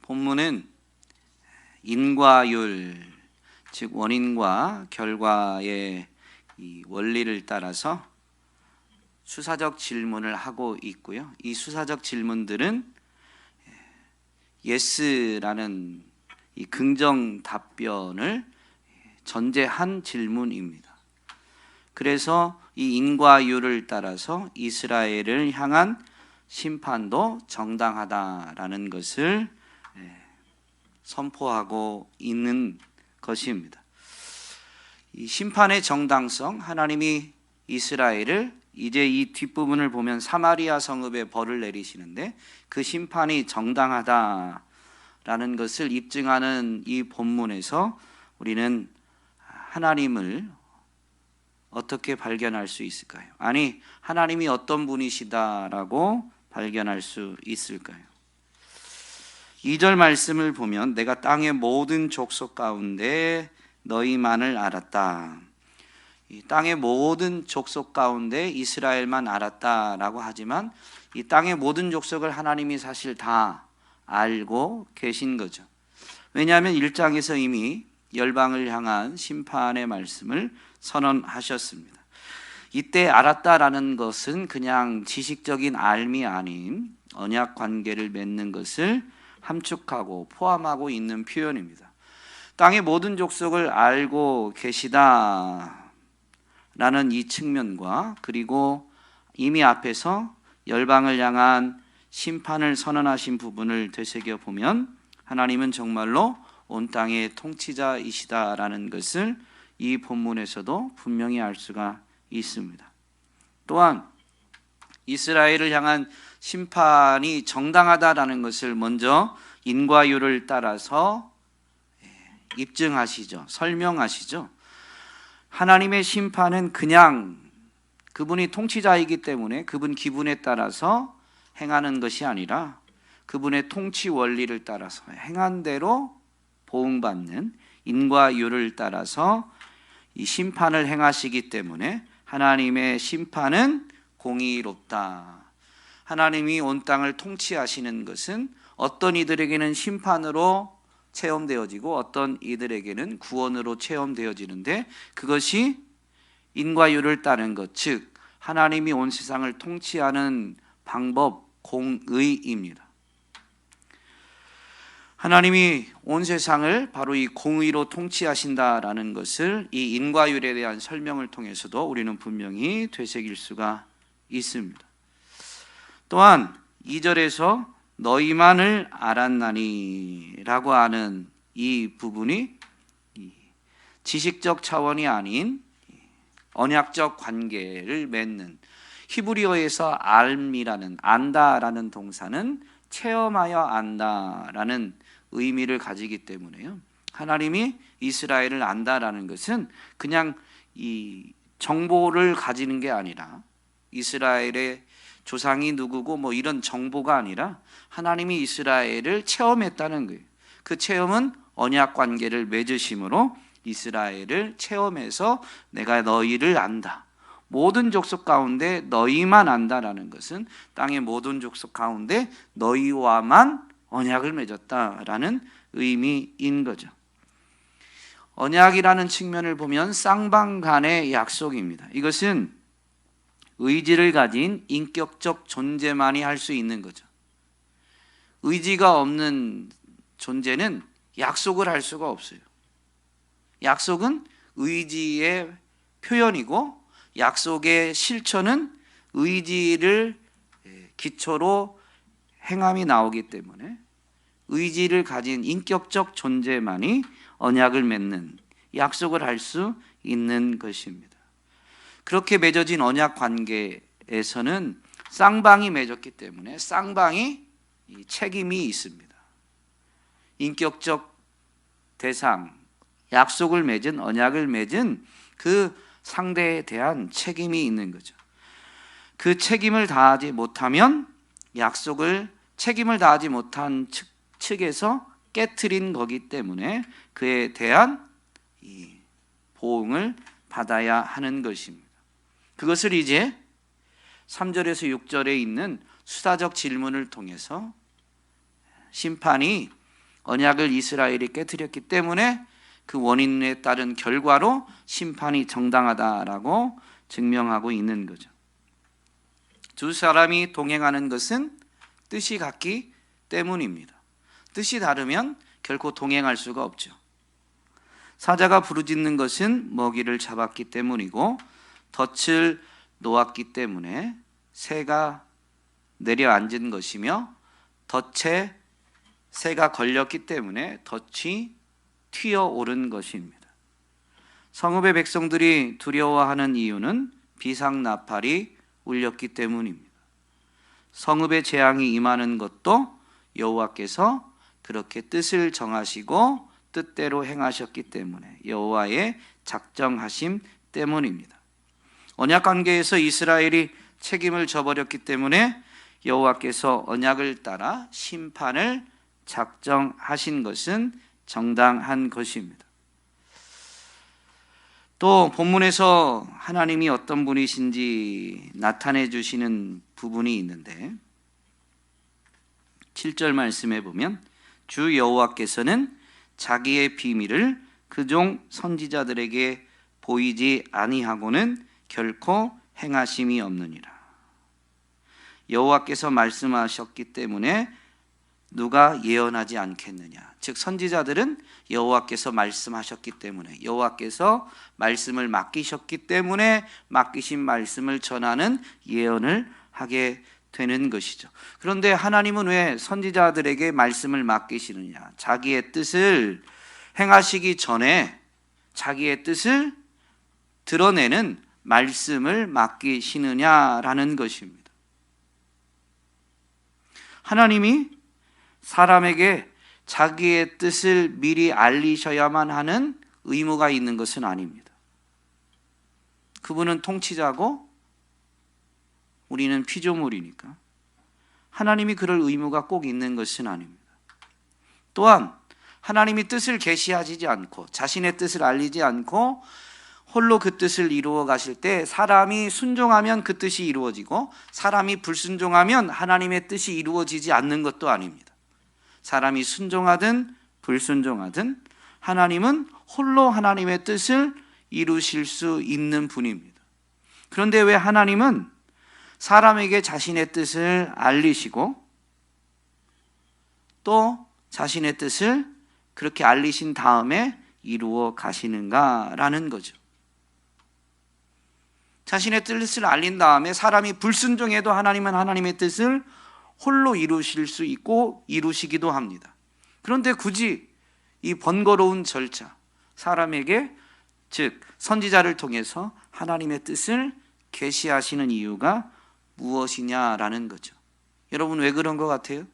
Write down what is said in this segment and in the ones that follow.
본문은 인과율, 즉 원인과 결과의 이 원리를 따라서 수사적 질문을 하고 있고요. 이 수사적 질문들은 예스라는 이 긍정 답변을 전제한 질문입니다. 그래서 이 인과율을 따라서 이스라엘을 향한 심판도 정당하다라는 것을 선포하고 있는 것입니다. 이 심판의 정당성, 하나님이 이스라엘을 이제 이 뒷부분을 보면 사마리아 성읍에 벌을 내리시는데 그 심판이 정당하다라는 것을 입증하는 이 본문에서 우리는 하나님을 어떻게 발견할 수 있을까요? 아니, 하나님이 어떤 분이시다라고 발견할 수 있을까요? 2절 말씀을 보면 내가 땅의 모든 족속 가운데 너희만을 알았다. 이 땅의 모든 족속 가운데 이스라엘만 알았다라고 하지만 이 땅의 모든 족속을 하나님이 사실 다 알고 계신 거죠. 왜냐하면 1장에서 이미 열방을 향한 심판의 말씀을 선언하셨습니다. 이때 알았다라는 것은 그냥 지식적인 알미 아닌 언약 관계를 맺는 것을 함축하고 포함하고 있는 표현입니다. 땅의 모든 족속을 알고 계시다라는 이 측면과 그리고 이미 앞에서 열방을 향한 심판을 선언하신 부분을 되새겨 보면 하나님은 정말로 온 땅의 통치자이시다라는 것을 이 본문에서도 분명히 알 수가 있습니다. 또한 이스라엘을 향한 심판이 정당하다라는 것을 먼저 인과율을 따라서 입증하시죠. 설명하시죠. 하나님의 심판은 그냥 그분이 통치자이기 때문에 그분 기분에 따라서 행하는 것이 아니라 그분의 통치 원리를 따라서 행한 대로 보응받는 인과율을 따라서 이 심판을 행하시기 때문에 하나님의 심판은 공의롭다. 하나님이 온 땅을 통치하시는 것은 어떤 이들에게는 심판으로 체험되어지고 어떤 이들에게는 구원으로 체험되어지는데 그것이 인과율을 따른 것, 즉 하나님이 온 세상을 통치하는 방법, 공의입니다. 하나님이 온 세상을 바로 이 공의로 통치하신다라는 것을 이 인과율에 대한 설명을 통해서도 우리는 분명히 되새길 수가 있습니다. 또한 2절에서 너희만을 알았나니 라고 하는 이 부분이 지식적 차원이 아닌 언약적 관계를 맺는, 히브리어에서 알미라는 안다라는 동사는 체험하여 안다라는 의미를 가지기 때문에요. 하나님이 이스라엘을 안다라는 것은 그냥 이 정보를 가지는 게 아니라 이스라엘의 조상이 누구고 뭐 이런 정보가 아니라 하나님이 이스라엘을 체험했다는 거예요. 그 체험은 언약 관계를 맺으심으로 이스라엘을 체험해서 내가 너희를 안다. 모든 족속 가운데 너희만 안다라는 것은 땅의 모든 족속 가운데 너희와만 언약을 맺었다라는 의미인 거죠. 언약이라는 측면을 보면 쌍방 간의 약속입니다. 이것은 의지를 가진 인격적 존재만이 할 수 있는 거죠. 의지가 없는 존재는 약속을 할 수가 없어요. 약속은 의지의 표현이고 약속의 실천은 의지를 기초로 행함이 나오기 때문에 의지를 가진 인격적 존재만이 언약을 맺는, 약속을 할 수 있는 것입니다. 그렇게 맺어진 언약 관계에서는 쌍방이 맺었기 때문에 쌍방이 책임이 있습니다. 인격적 대상, 약속을 맺은, 언약을 맺은 그 상대에 대한 책임이 있는 거죠. 그 책임을 다하지 못하면 약속을 책임을 다하지 못한 측에서 깨트린 거기 때문에 그에 대한 이 보응을 받아야 하는 것입니다. 그것을 이제 3절에서 6절에 있는 수사적 질문을 통해서 심판이 언약을 이스라엘이 깨뜨렸기 때문에 그 원인에 따른 결과로 심판이 정당하다라고 증명하고 있는 거죠. 두 사람이 동행하는 것은 뜻이 같기 때문입니다. 뜻이 다르면 결코 동행할 수가 없죠. 사자가 부르짖는 것은 먹이를 잡았기 때문이고 덫을 놓았기 때문에 새가 내려앉은 것이며 덫에 새가 걸렸기 때문에 덫이 튀어오른 것입니다. 성읍의 백성들이 두려워하는 이유는 비상나팔이 울렸기 때문입니다. 성읍의 재앙이 임하는 것도 여호와께서 그렇게 뜻을 정하시고 뜻대로 행하셨기 때문에 여호와의 작정하심 때문입니다. 언약 관계에서 이스라엘이 책임을 져버렸기 때문에 여호와께서 언약을 따라 심판을 작정하신 것은 정당한 것입니다. 또 본문에서 하나님이 어떤 분이신지 나타내 주시는 부분이 있는데 7절 말씀에 보면 주 여호와께서는 자기의 비밀을 그종 선지자들에게 보이지 아니하고는 결코 행하심이 없느니라. 여호와께서 말씀하셨기 때문에 누가 예언하지 않겠느냐. 즉 선지자들은 여호와께서 말씀하셨기 때문에 여호와께서 말씀을 맡기셨기 때문에 맡기신 말씀을 전하는 예언을 하게 되는 것이죠. 그런데 하나님은 왜 선지자들에게 말씀을 맡기시느냐? 자기의 뜻을 행하시기 전에 자기의 뜻을 드러내는 말씀을 맡기시느냐라는 것입니다. 하나님이 사람에게 자기의 뜻을 미리 알리셔야만 하는 의무가 있는 것은 아닙니다. 그분은 통치자고 우리는 피조물이니까 하나님이 그럴 의무가 꼭 있는 것은 아닙니다. 또한 하나님이 뜻을 계시하지 않고 자신의 뜻을 알리지 않고 홀로 그 뜻을 이루어 가실 때 사람이 순종하면 그 뜻이 이루어지고 사람이 불순종하면 하나님의 뜻이 이루어지지 않는 것도 아닙니다. 사람이 순종하든 불순종하든 하나님은 홀로 하나님의 뜻을 이루실 수 있는 분입니다. 그런데 왜 하나님은 사람에게 자신의 뜻을 알리시고 또 자신의 뜻을 그렇게 알리신 다음에 이루어 가시는가라는 거죠. 자신의 뜻을 알린 다음에 사람이 불순종해도 하나님은 하나님의 뜻을 홀로 이루실 수 있고 이루시기도 합니다. 그런데 굳이 이 번거로운 절차, 사람에게 즉 선지자를 통해서 하나님의 뜻을 계시하시는 이유가 무엇이냐라는 거죠. 여러분 왜 그런 것 같아요?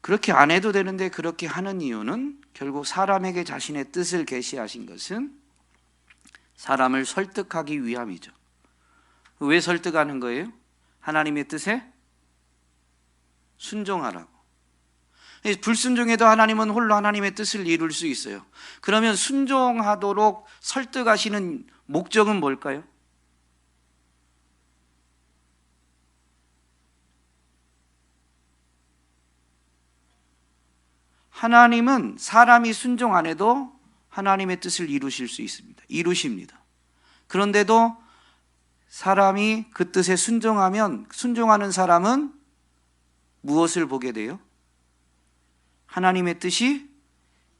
그렇게 안 해도 되는데 그렇게 하는 이유는 결국 사람에게 자신의 뜻을 계시하신 것은 사람을 설득하기 위함이죠. 왜 설득하는 거예요? 하나님의 뜻에 순종하라고. 불순종해도 하나님은 홀로 하나님의 뜻을 이룰 수 있어요. 그러면 순종하도록 설득하시는 목적은 뭘까요? 하나님은 사람이 순종 안 해도 하나님의 뜻을 이루실 수 있습니다. 이루십니다. 그런데도 사람이 그 뜻에 순종하면 순종하는 사람은 무엇을 보게 돼요? 하나님의 뜻이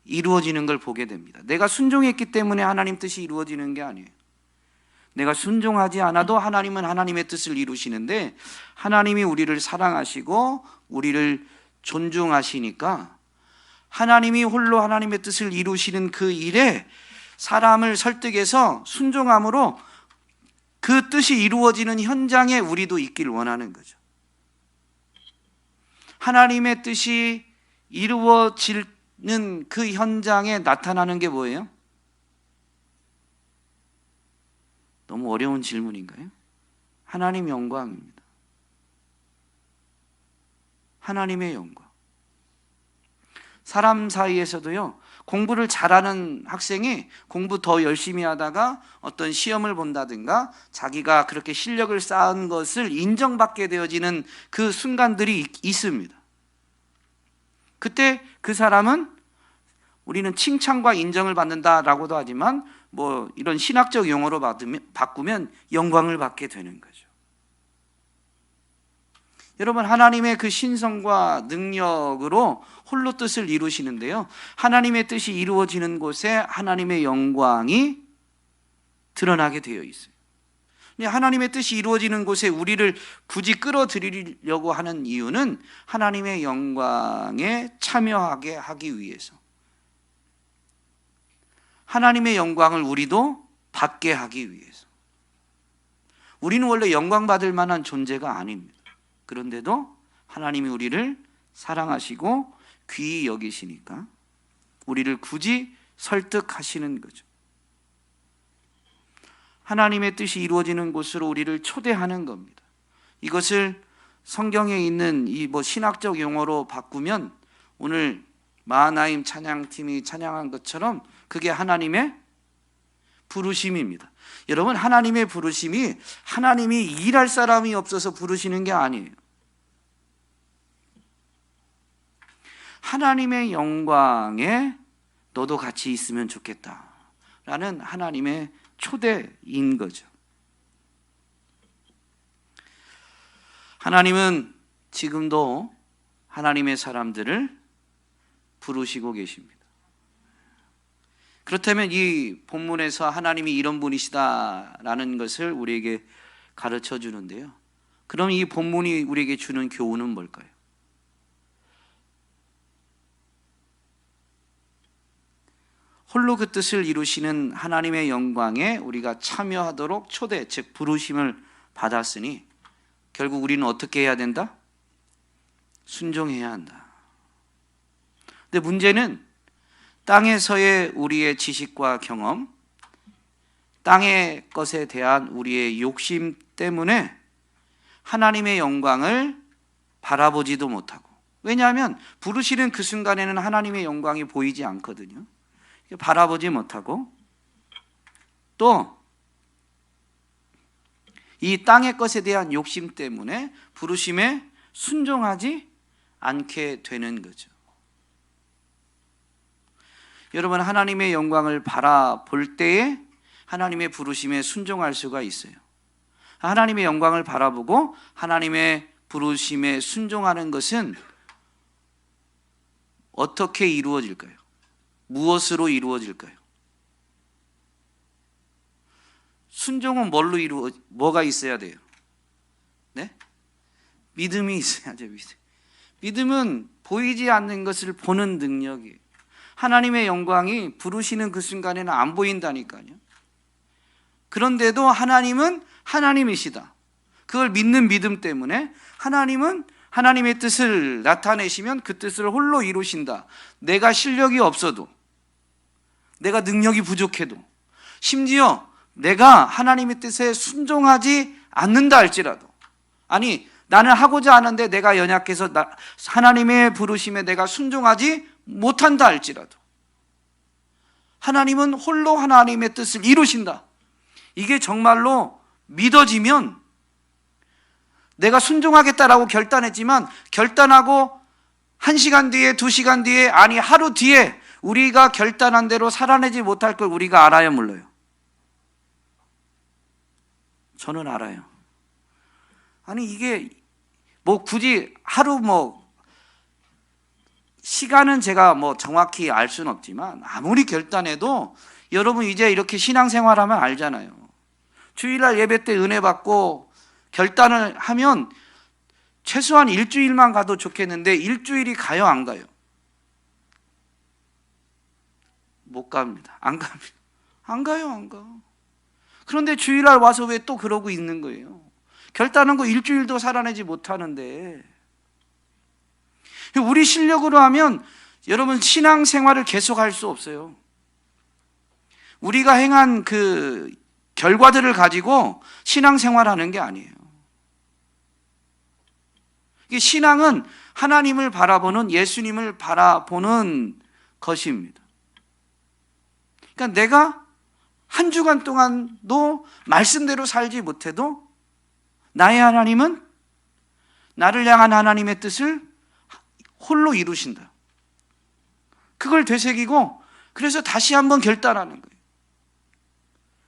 이루어지는 걸 보게 됩니다. 내가 순종했기 때문에 하나님 뜻이 이루어지는 게 아니에요. 내가 순종하지 않아도 하나님은 하나님의 뜻을 이루시는데 하나님이 우리를 사랑하시고 우리를 존중하시니까 하나님이 홀로 하나님의 뜻을 이루시는 그 일에 사람을 설득해서 순종함으로 그 뜻이 이루어지는 현장에 우리도 있기를 원하는 거죠. 하나님의 뜻이 이루어지는 그 현장에 나타나는 게 뭐예요? 너무 어려운 질문인가요? 하나님 영광입니다. 하나님의 영광. 사람 사이에서도요, 공부를 잘하는 학생이 공부 더 열심히 하다가 어떤 시험을 본다든가 자기가 그렇게 실력을 쌓은 것을 인정받게 되어지는 그 순간들이 있습니다. 그때 그 사람은 우리는 칭찬과 인정을 받는다라고도 하지만 뭐 이런 신학적 용어로 바꾸면 영광을 받게 되는 거죠. 여러분, 하나님의 그 신성과 능력으로 홀로 뜻을 이루시는데요, 하나님의 뜻이 이루어지는 곳에 하나님의 영광이 드러나게 되어 있어요. 하나님의 뜻이 이루어지는 곳에 우리를 굳이 끌어들이려고 하는 이유는 하나님의 영광에 참여하게 하기 위해서, 하나님의 영광을 우리도 받게 하기 위해서. 우리는 원래 영광 받을 만한 존재가 아닙니다. 그런데도 하나님이 우리를 사랑하시고 귀히 여기시니까 우리를 굳이 설득하시는 거죠. 하나님의 뜻이 이루어지는 곳으로 우리를 초대하는 겁니다. 이것을 성경에 있는 이 신학적 용어로 바꾸면 오늘 마하나임 찬양팀이 찬양한 것처럼 그게 하나님의 부르심입니다. 여러분, 하나님의 부르심이 하나님이 일할 사람이 없어서 부르시는 게 아니에요. 하나님의 영광에 너도 같이 있으면 좋겠다라는 하나님의 초대인 거죠. 하나님은 지금도 하나님의 사람들을 부르시고 계십니다. 그렇다면 이 본문에서 하나님이 이런 분이시다라는 것을 우리에게 가르쳐 주는데요, 그럼 이 본문이 우리에게 주는 교훈은 뭘까요? 홀로 그 뜻을 이루시는 하나님의 영광에 우리가 참여하도록 초대, 즉 부르심을 받았으니 결국 우리는 어떻게 해야 된다? 순종해야 한다. 근데 문제는 땅에서의 우리의 지식과 경험, 땅의 것에 대한 우리의 욕심 때문에 하나님의 영광을 바라보지도 못하고, 왜냐하면 부르시는 그 순간에는 하나님의 영광이 보이지 않거든요. 바라보지 못하고, 또 이 땅의 것에 대한 욕심 때문에 부르심에 순종하지 않게 되는 거죠. 여러분, 하나님의 영광을 바라볼 때에 하나님의 부르심에 순종할 수가 있어요. 하나님의 영광을 바라보고 하나님의 부르심에 순종하는 것은 어떻게 이루어질까요? 무엇으로 이루어질까요? 순종은 뭐가 있어야 돼요? 네? 믿음이 있어야죠. 믿음은 보이지 않는 것을 보는 능력이에요. 하나님의 영광이 부르시는 그 순간에는 안 보인다니까요. 그런데도 하나님은 하나님이시다. 그걸 믿는 믿음 때문에 하나님은 하나님의 뜻을 나타내시면 그 뜻을 홀로 이루신다. 내가 실력이 없어도, 내가 능력이 부족해도, 심지어 내가 하나님의 뜻에 순종하지 않는다 할지라도, 아니 나는 하고자 하는데 내가 연약해서 하나님의 부르심에 내가 순종하지 못한다 할지라도 하나님은 홀로 하나님의 뜻을 이루신다. 이게 정말로 믿어지면, 내가 순종하겠다라고 결단했지만 결단하고 1시간 뒤에, 2시간 뒤에, 아니 하루 뒤에 우리가 결단한 대로 살아내지 못할 걸 우리가 알아요, 몰라요? 저는 알아요. 아니 이게 굳이 하루 시간은 제가 정확히 알 수는 없지만 아무리 결단해도 여러분 이제 이렇게 신앙생활하면 알잖아요. 주일날 예배 때 은혜 받고 결단을 하면 최소한 일주일만 가도 좋겠는데 일주일이 가요, 안 가요? 못 갑니다. 안 갑니다. 안 가요, 안 가. 그런데 주일날 와서 왜 또 그러고 있는 거예요? 결단한 거 일주일도 살아내지 못하는데. 우리 실력으로 하면 여러분 신앙생활을 계속할 수 없어요. 우리가 행한 그 결과들을 가지고 신앙생활하는 게 아니에요. 이게 신앙은 하나님을 바라보는, 예수님을 바라보는 것입니다. 그러니까 내가 한 주간 동안도 말씀대로 살지 못해도 나의 하나님은 나를 향한 하나님의 뜻을 홀로 이루신다. 그걸 되새기고 그래서 다시 한번 결단하는 거예요.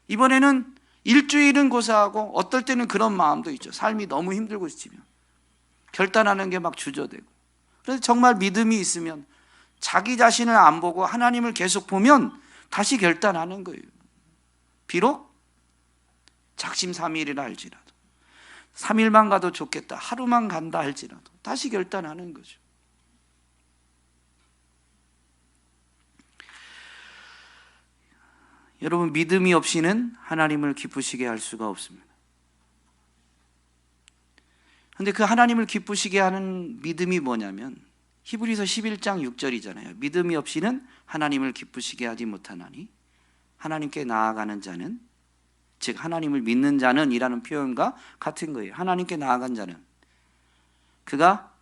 이번에는 일주일은 고사하고 어떨 때는 그런 마음도 있죠. 삶이 너무 힘들고 지치면 결단하는 게 막 주저되고. 그래서 정말 믿음이 있으면 자기 자신을 안 보고 하나님을 계속 보면 다시 결단하는 거예요. 비록 작심삼일이라 할지라도 3일만 가도 좋겠다, 하루만 간다 할지라도 다시 결단하는 거죠. 여러분, 믿음이 없이는 하나님을 기쁘시게 할 수가 없습니다. 그런데 그 하나님을 기쁘시게 하는 믿음이 뭐냐면 히브리서 11장 6절이잖아요. 믿음이 없이는 하나님을 기쁘시게 하지 못하나니 하나님께 나아가는 자는, 즉 하나님을 믿는 자는 이라는 표현과 같은 거예요. 하나님께 나아간 자는 그가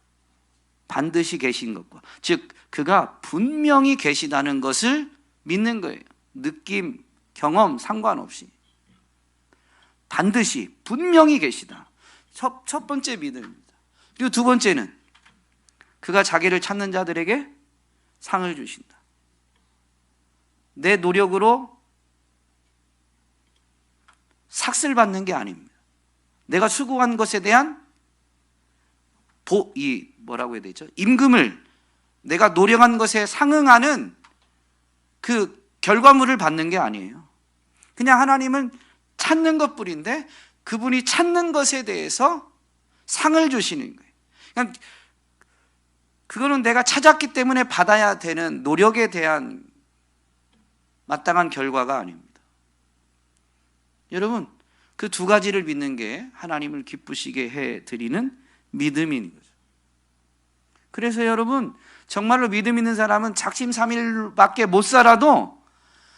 반드시 계신 것과, 즉 그가 분명히 계시다는 것을 믿는 거예요. 느낌, 경험 상관없이 반드시 분명히 계시다. 첫 번째 믿음입니다. 그리고 두 번째는 그가 자기를 찾는 자들에게 상을 주신다. 내 노력으로 삭슬 받는 게 아닙니다. 내가 수고한 것에 대한 뭐라고 해야 되죠? 임금을, 내가 노력한 것에 상응하는 그 결과물을 받는 게 아니에요. 그냥 하나님은 찾는 것뿐인데 그분이 찾는 것에 대해서 상을 주시는 거예요. 그러니까 그거는 내가 찾았기 때문에 받아야 되는 노력에 대한 마땅한 결과가 아닙니다. 여러분, 그 두 가지를 믿는 게 하나님을 기쁘시게 해드리는 믿음인 거죠. 그래서 여러분, 정말로 믿음 있는 사람은 작심삼일밖에 못 살아도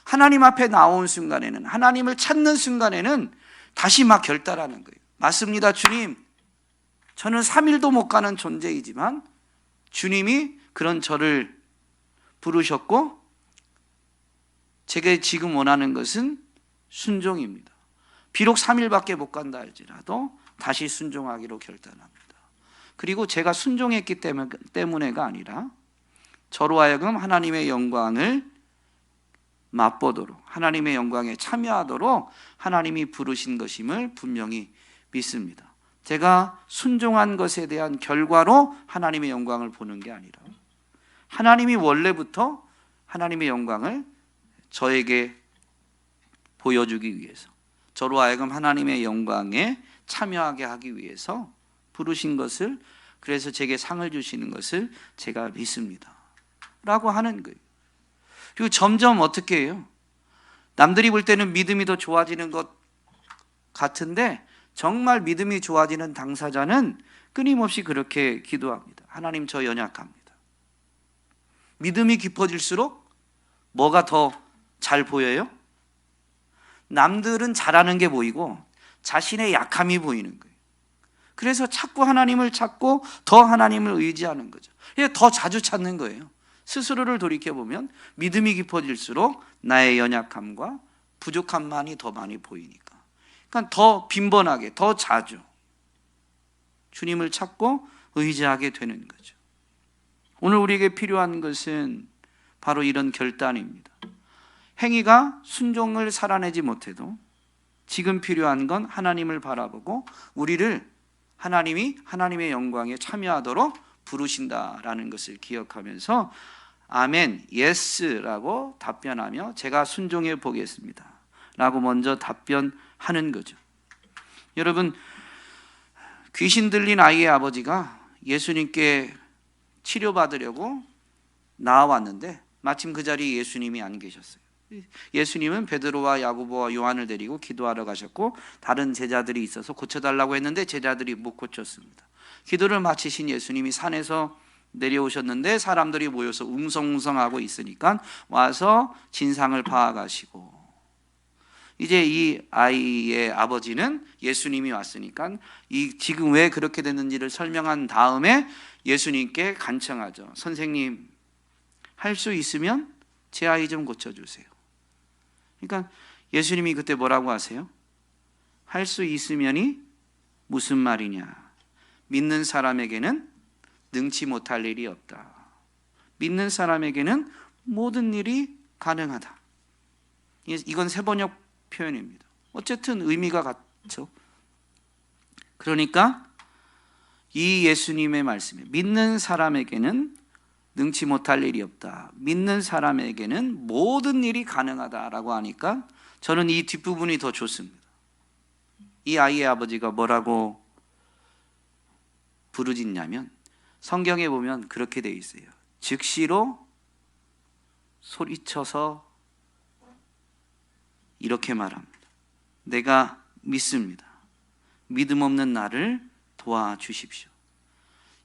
하나님 앞에 나온 순간에는, 하나님을 찾는 순간에는 다시 막 결단하는 거예요. 맞습니다, 주님. 저는 3일도 못 가는 존재이지만 주님이 그런 저를 부르셨고 제가 지금 원하는 것은 순종입니다. 비록 3일밖에 못 간다 할지라도 다시 순종하기로 결단합니다. 그리고 제가 순종했기 때문에가 아니라 저로 하여금 하나님의 영광을 맛보도록, 하나님의 영광에 참여하도록 하나님이 부르신 것임을 분명히 믿습니다. 제가 순종한 것에 대한 결과로 하나님의 영광을 보는 게 아니라 하나님이 원래부터 하나님의 영광을 저에게 보여주기 위해서, 저로 하여금 하나님의 영광에 참여하게 하기 위해서 부르신 것을, 그래서 제게 상을 주시는 것을 제가 믿습니다 라고 하는 거예요. 그리고 점점 어떻게 해요? 남들이 볼 때는 믿음이 더 좋아지는 것 같은데 정말 믿음이 좋아지는 당사자는 끊임없이 그렇게 기도합니다. 하나님, 저 연약합니다. 믿음이 깊어질수록 뭐가 더 잘 보여요? 남들은 잘하는 게 보이고 자신의 약함이 보이는 거예요. 그래서 자꾸 하나님을 찾고 더 하나님을 의지하는 거죠. 더 자주 찾는 거예요. 스스로를 돌이켜보면 믿음이 깊어질수록 나의 연약함과 부족함만이 더 많이 보이니까, 그러니까 더 빈번하게, 더 자주 주님을 찾고 의지하게 되는 거죠. 오늘 우리에게 필요한 것은 바로 이런 결단입니다. 행위가 순종을 살아내지 못해도 지금 필요한 건 하나님을 바라보고 우리를 하나님이 하나님의 영광에 참여하도록 부르신다라는 것을 기억하면서 아멘, 예스라고 답변하며 제가 순종해 보겠습니다 라고 먼저 답변하는 거죠. 여러분, 귀신 들린 아이의 아버지가 예수님께 치료받으려고 나와왔는데 마침 그 자리에 예수님이 안 계셨어요. 예수님은 베드로와 야고보와 요한을 데리고 기도하러 가셨고 다른 제자들이 있어서 고쳐달라고 했는데 제자들이 못 고쳤습니다. 기도를 마치신 예수님이 산에서 내려오셨는데 사람들이 모여서 웅성웅성하고 있으니까 와서 진상을 파악하시고 이제 이 아이의 아버지는 예수님이 왔으니까 지금 왜 그렇게 됐는지를 설명한 다음에 예수님께 간청하죠. 선생님, 할 수 있으면 제 아이 좀 고쳐주세요. 그러니까 예수님이 그때 뭐라고 하세요? 할 수 있으면이 무슨 말이냐? 믿는 사람에게는 능치 못할 일이 없다. 믿는 사람에게는 모든 일이 가능하다. 이건 세번역 표현입니다. 어쨌든 의미가 같죠. 그러니까 이 예수님의 말씀에 믿는 사람에게는 능치 못할 일이 없다. 믿는 사람에게는 모든 일이 가능하다라고 하니까 저는 이 뒷부분이 더 좋습니다. 이 아이의 아버지가 뭐라고 부르짖냐면 성경에 보면 그렇게 되어 있어요. 즉시로 소리쳐서 이렇게 말합니다. 내가 믿습니다. 믿음 없는 나를 도와주십시오.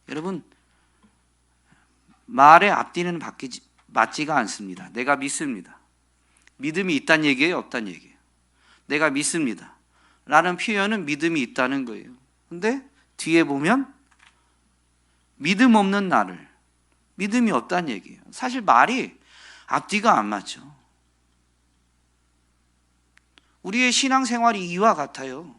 여러분, 말의 앞뒤는 맞지가 않습니다. 내가 믿습니다. 믿음이 있다는 얘기예요, 없다는 얘기예요? 내가 믿습니다 라는 표현은 믿음이 있다는 거예요. 근데 뒤에 보면 믿음 없는 나를, 믿음이 없다는 얘기예요. 사실 말이 앞뒤가 안 맞죠. 우리의 신앙생활이 이와 같아요.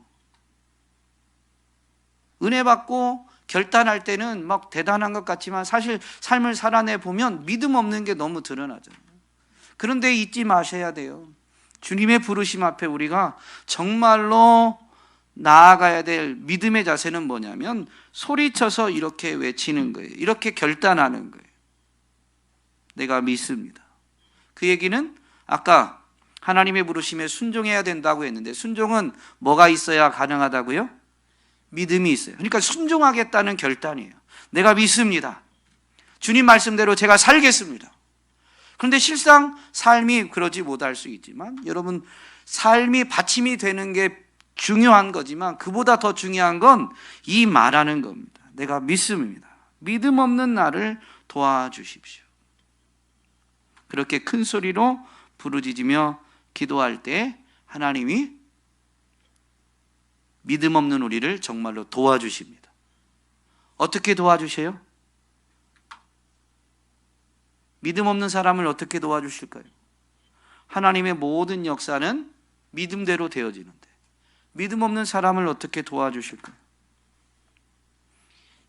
은혜 받고 결단할 때는 막 대단한 것 같지만 사실 삶을 살아내 보면 믿음 없는 게 너무 드러나잖아요. 그런데 잊지 마셔야 돼요. 주님의 부르심 앞에 우리가 정말로 나아가야 될 믿음의 자세는 뭐냐면 소리쳐서 이렇게 외치는 거예요. 이렇게 결단하는 거예요. 내가 믿습니다. 그 얘기는 아까 하나님의 부르심에 순종해야 된다고 했는데 순종은 뭐가 있어야 가능하다고요? 믿음이 있어요. 그러니까 순종하겠다는 결단이에요. 내가 믿습니다. 주님 말씀대로 제가 살겠습니다. 그런데 실상 삶이 그러지 못할 수 있지만 여러분, 삶이 받침이 되는 게 중요한 거지만 그보다 더 중요한 건 이 말하는 겁니다. 내가 믿습니다. 믿음 없는 나를 도와주십시오. 그렇게 큰 소리로 부르짖으며 기도할 때 하나님이 믿음 없는 우리를 정말로 도와주십니다. 어떻게 도와주세요? 믿음 없는 사람을 어떻게 도와주실까요? 하나님의 모든 역사는 믿음대로 되어지는데 믿음 없는 사람을 어떻게 도와주실까요?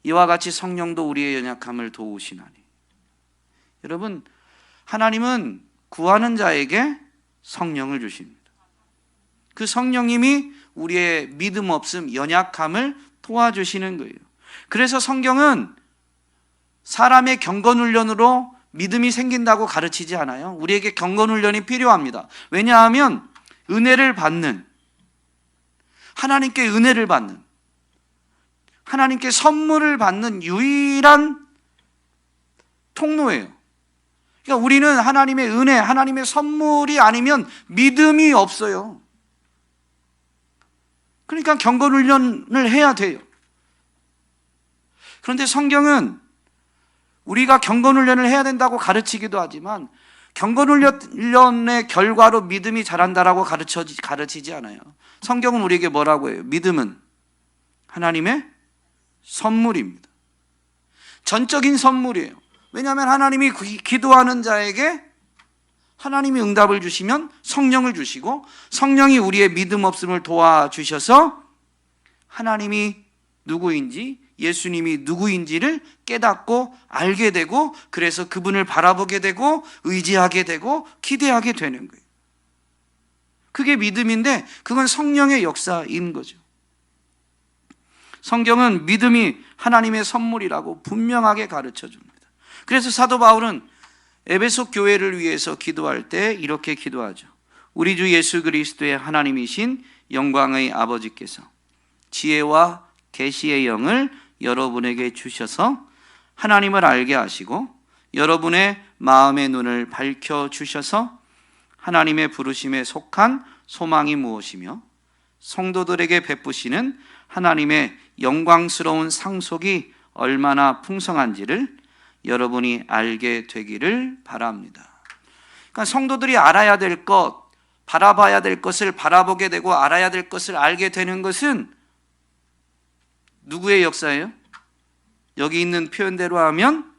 이와 같이 성령도 우리의 연약함을 도우시나니. 여러분, 하나님은 구하는 자에게 성령을 주십니다. 그 성령님이 우리의 믿음 없음, 연약함을 도와주시는 거예요. 그래서 성경은 사람의 경건훈련으로 믿음이 생긴다고 가르치지 않아요. 우리에게 경건훈련이 필요합니다. 왜냐하면 은혜를 받는, 하나님께 은혜를 받는, 하나님께 선물을 받는 유일한 통로예요. 그러니까 우리는 하나님의 은혜, 하나님의 선물이 아니면 믿음이 없어요. 그러니까 경건훈련을 해야 돼요. 그런데 성경은 우리가 경건훈련을 해야 된다고 가르치기도 하지만 경건훈련의 결과로 믿음이 자란다라고 가르치지 않아요. 성경은 우리에게 뭐라고 해요? 믿음은 하나님의 선물입니다. 전적인 선물이에요. 왜냐하면 하나님이 기도하는 자에게 하나님이 응답을 주시면 성령을 주시고 성령이 우리의 믿음 없음을 도와주셔서 하나님이 누구인지, 예수님이 누구인지를 깨닫고 알게 되고 그래서 그분을 바라보게 되고 의지하게 되고 기대하게 되는 거예요. 그게 믿음인데 그건 성령의 역사인 거죠. 성경은 믿음이 하나님의 선물이라고 분명하게 가르쳐 줍니다. 그래서 사도 바울은 에베소 교회를 위해서 기도할 때 이렇게 기도하죠. 우리 주 예수 그리스도의 하나님이신 영광의 아버지께서 지혜와 계시의 영을 여러분에게 주셔서 하나님을 알게 하시고 여러분의 마음의 눈을 밝혀주셔서 하나님의 부르심에 속한 소망이 무엇이며 성도들에게 베푸시는 하나님의 영광스러운 상속이 얼마나 풍성한지를 여러분이 알게 되기를 바랍니다. 그러니까 성도들이 알아야 될 것, 바라봐야 될 것을 바라보게 되고 알아야 될 것을 알게 되는 것은 누구의 역사예요? 여기 있는 표현대로 하면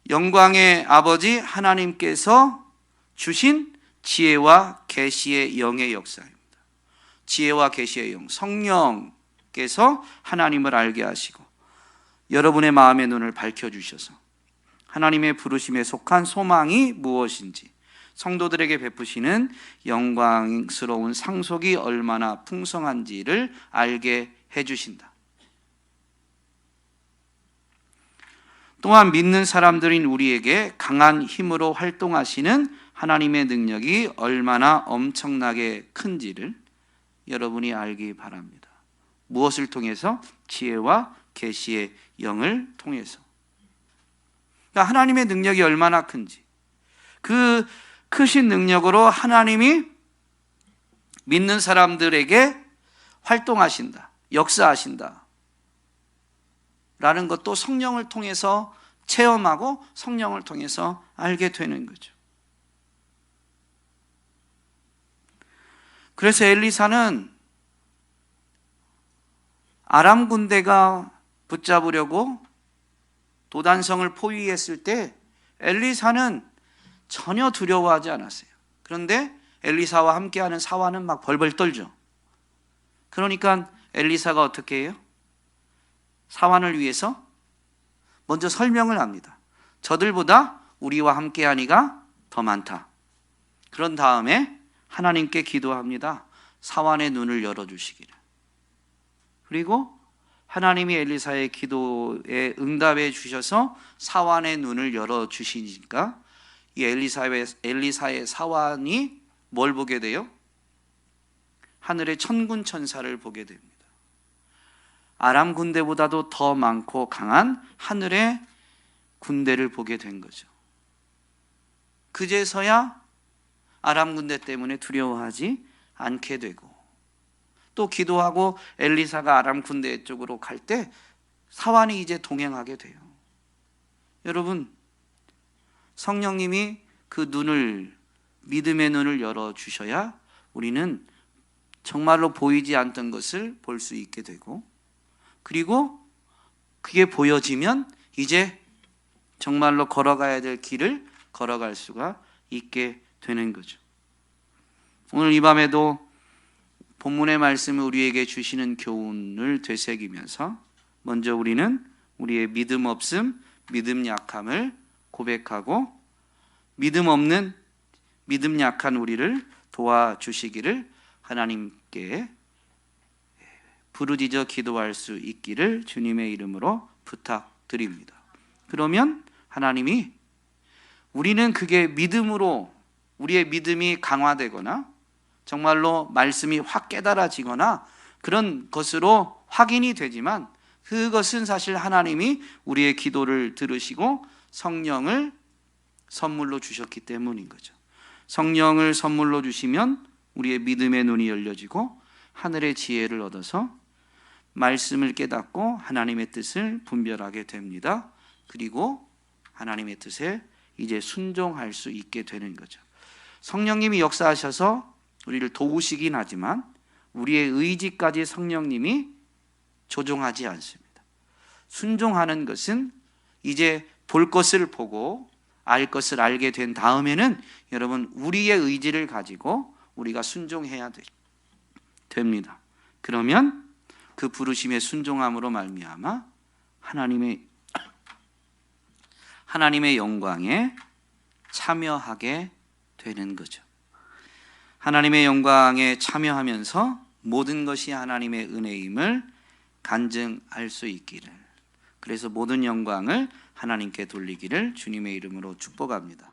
영광의 아버지 하나님께서 주신 지혜와 계시의 영의 역사입니다. 지혜와 계시의 영, 성령께서 하나님을 알게 하시고 여러분의 마음의 눈을 밝혀주셔서 하나님의 부르심에 속한 소망이 무엇인지, 성도들에게 베푸시는 영광스러운 상속이 얼마나 풍성한지를 알게 해주신다. 또한 믿는 사람들인 우리에게 강한 힘으로 활동하시는 하나님의 능력이 얼마나 엄청나게 큰지를 여러분이 알기 바랍니다. 무엇을 통해서? 지혜와 계시의 영을 통해서. 그러니까 하나님의 능력이 얼마나 큰지, 그 크신 능력으로 하나님이 믿는 사람들에게 활동하신다, 역사하신다 라는 것도 성령을 통해서 체험하고 성령을 통해서 알게 되는 거죠. 그래서 엘리사는 아람 군대가 붙잡으려고 도단성을 포위했을 때 엘리사는 전혀 두려워하지 않았어요. 그런데 엘리사와 함께하는 사환은 막 벌벌 떨죠. 그러니까 엘리사가 어떻게 해요? 사환을 위해서 먼저 설명을 합니다. 저들보다 우리와 함께하니가 더 많다. 그런 다음에 하나님께 기도합니다. 사환의 눈을 열어주시기를. 그리고 하나님이 엘리사의 기도에 응답해 주셔서 사환의 눈을 열어주시니까 이 엘리사의 사환이 뭘 보게 돼요? 하늘의 천군 천사를 보게 됩니다. 아람 군대보다도 더 많고 강한 하늘의 군대를 보게 된 거죠. 그제서야 아람 군대 때문에 두려워하지 않게 되고, 또 기도하고 엘리사가 아람 군대 쪽으로 갈 때 사환이 이제 동행하게 돼요. 여러분, 성령님이 그 눈을, 믿음의 눈을 열어주셔야 우리는 정말로 보이지 않던 것을 볼 수 있게 되고, 그리고 그게 보여지면 이제 정말로 걸어가야 될 길을 걸어갈 수가 있게 되는 거죠. 오늘 이 밤에도 본문의 말씀을 우리에게 주시는 교훈을 되새기면서 먼저 우리는 우리의 믿음 없음, 믿음 약함을 고백하고 믿음 없는, 믿음 약한 우리를 도와주시기를 하나님께 부르짖어 기도할 수 있기를 주님의 이름으로 부탁드립니다. 그러면 하나님이, 우리는 그게 믿음으로, 우리의 믿음이 강화되거나 정말로 말씀이 확 깨달아지거나 그런 것으로 확인이 되지만, 그것은 사실 하나님이 우리의 기도를 들으시고 성령을 선물로 주셨기 때문인 거죠. 성령을 선물로 주시면 우리의 믿음의 눈이 열려지고 하늘의 지혜를 얻어서 말씀을 깨닫고 하나님의 뜻을 분별하게 됩니다. 그리고 하나님의 뜻에 이제 순종할 수 있게 되는 거죠. 성령님이 역사하셔서 우리를 도우시긴 하지만 우리의 의지까지 성령님이 조종하지 않습니다. 순종하는 것은 이제 볼 것을 보고 알 것을 알게 된 다음에는 여러분, 우리의 의지를 가지고 우리가 순종해야 됩니다. 그러면 그 부르심에 순종함으로 말미암아 하나님의 영광에 참여하게 되는 거죠. 하나님의 영광에 참여하면서 모든 것이 하나님의 은혜임을 간증할 수 있기를, 그래서 모든 영광을 하나님께 돌리기를 주님의 이름으로 축복합니다.